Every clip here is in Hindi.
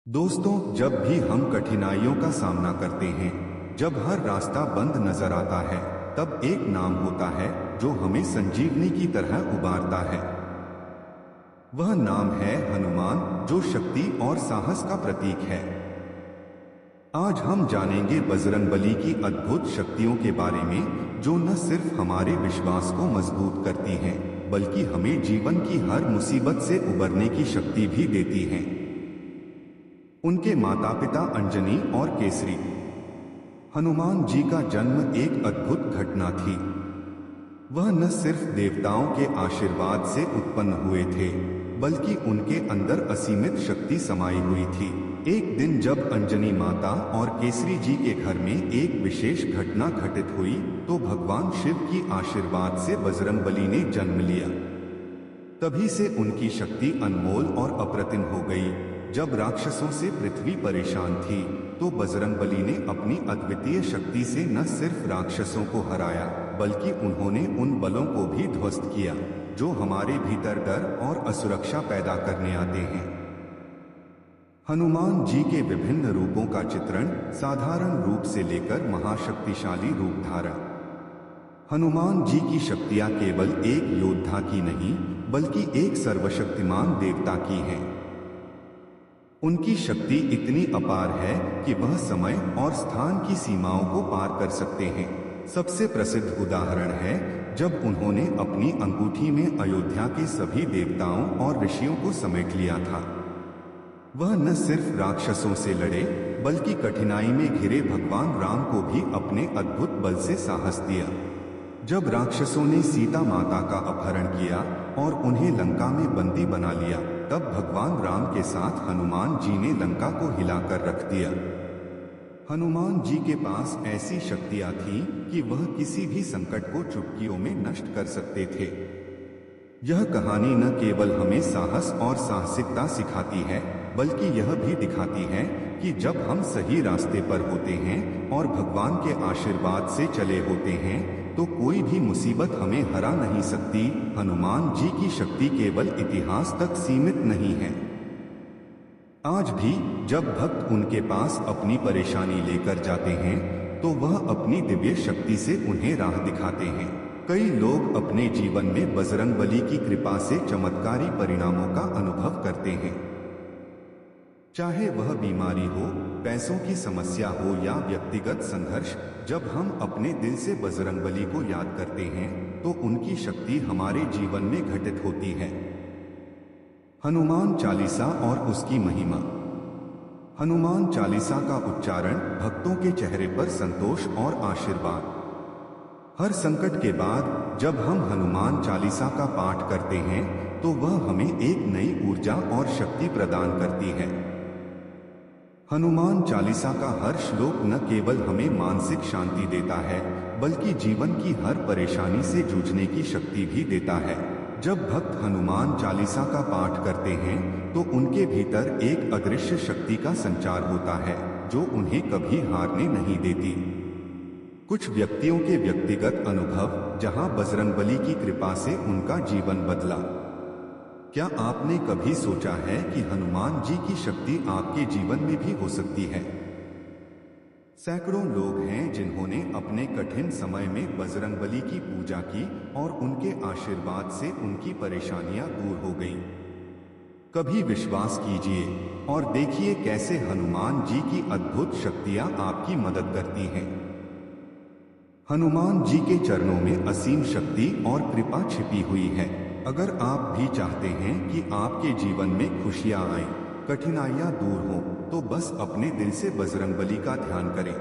दोस्तों, जब भी हम कठिनाइयों का सामना करते हैं, जब हर रास्ता बंद नजर आता है, तब एक नाम होता है जो हमें संजीवनी की तरह उबारता है। वह नाम है हनुमान, जो शक्ति और साहस का प्रतीक है। आज हम जानेंगे बजरंगबली की अद्भुत शक्तियों के बारे में, जो न सिर्फ हमारे विश्वास को मजबूत करती हैं, बल्कि हमें जीवन की हर मुसीबत से उबरने की शक्ति भी देती हैं। उनके माता पिता अंजनी और केसरी। हनुमान जी का जन्म एक अद्भुत घटना थी। वह न सिर्फ देवताओं के आशीर्वाद से उत्पन्न हुए थे, बल्कि उनके अंदर असीमित शक्ति समाई हुई थी। एक दिन जब अंजनी माता और केसरी जी के घर में एक विशेष घटना घटित हुई, तो भगवान शिव की आशीर्वाद से बजरंगबली ने जन्म लिया। तभी से उनकी शक्ति अनमोल और अप्रतिम हो गई। जब राक्षसों से पृथ्वी परेशान थी, तो बजरंगबली ने अपनी अद्वितीय शक्ति से न सिर्फ राक्षसों को हराया, बल्कि उन्होंने उन बलों को भी ध्वस्त किया जो हमारे भीतर डर और असुरक्षा पैदा करने आते हैं। हनुमान जी के विभिन्न रूपों का चित्रण, साधारण रूप से लेकर महाशक्तिशाली रूप धारण। हनुमान जी की शक्तियां केवल एक योद्धा की नहीं, बल्कि एक सर्वशक्तिमान देवता की हैं। उनकी शक्ति इतनी अपार है कि वह समय और स्थान की सीमाओं को पार कर सकते हैं। सबसे प्रसिद्ध उदाहरण है जब उन्होंने अपनी अंगूठी में अयोध्या के सभी देवताओं और ऋषियों को समेट लिया था। वह न सिर्फ राक्षसों से लड़े, बल्कि कठिनाई में घिरे भगवान राम को भी अपने अद्भुत बल से साहस दिया। जब राक्षसों ने सीता माता का अपहरण किया और उन्हें लंका में बंदी बना लिया, तब भगवान राम के साथ हनुमान जी ने लंका को हिलाकर रख दिया। हनुमान जी के पास ऐसी शक्तियां थीं कि वह किसी भी संकट को चुटकियों में नष्ट कर सकते थे। यह कहानी न केवल हमें साहस और साहसिकता सिखाती है, बल्कि यह भी दिखाती है कि जब हम सही रास्ते पर होते हैं और भगवान के आशीर्वाद से चले होते हैं, तो कोई भी मुसीबत हमें हरा नहीं सकती। हनुमान जी की शक्ति केवल इतिहास तक सीमित नहीं है। आज भी जब भक्त उनके पास अपनी परेशानी लेकर जाते हैं, तो वह अपनी दिव्य शक्ति से उन्हें राह दिखाते हैं। कई लोग अपने जीवन में बजरंगबली की कृपा से चमत्कारी परिणामों का अनुभव करते हैं। चाहे वह बीमारी हो, पैसों की समस्या हो या व्यक्तिगत संघर्ष, जब हम अपने दिल से बजरंगबली को याद करते हैं, तो उनकी शक्ति हमारे जीवन में घटित होती है। हनुमान चालीसा और उसकी महिमा। हनुमान चालीसा का उच्चारण भक्तों के चेहरे पर संतोष और आशीर्वाद। हर संकट के बाद जब हम हनुमान चालीसा का पाठ करते हैं, तो वह हमें एक नई ऊर्जा और शक्ति प्रदान करती है। हनुमान चालीसा का हर श्लोक न केवल हमें मानसिक शांति देता है, बल्कि जीवन की हर परेशानी से जूझने की शक्ति भी देता है। जब भक्त हनुमान चालीसा का पाठ करते हैं, तो उनके भीतर एक अदृश्य शक्ति का संचार होता है, जो उन्हें कभी हारने नहीं देती। कुछ व्यक्तियों के व्यक्तिगत अनुभव, जहां बजरंगबली की कृपा से उनका जीवन बदला। क्या आपने कभी सोचा है कि हनुमान जी की शक्ति आपके जीवन में भी हो सकती है? सैकड़ों लोग हैं जिन्होंने अपने कठिन समय में बजरंगबली की पूजा की और उनके आशीर्वाद से उनकी परेशानियां दूर हो गईं। कभी विश्वास कीजिए और देखिए कैसे हनुमान जी की अद्भुत शक्तियां आपकी मदद करती हैं। हनुमान जी के चरणों में असीम शक्ति और कृपा छिपी हुई है। अगर आप भी चाहते हैं कि आपके जीवन में खुशियां आएं, कठिनाइयां दूर हों, तो बस अपने दिल से बजरंगबली का ध्यान करें।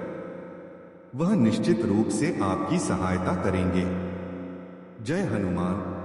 वह निश्चित रूप से आपकी सहायता करेंगे। जय हनुमान।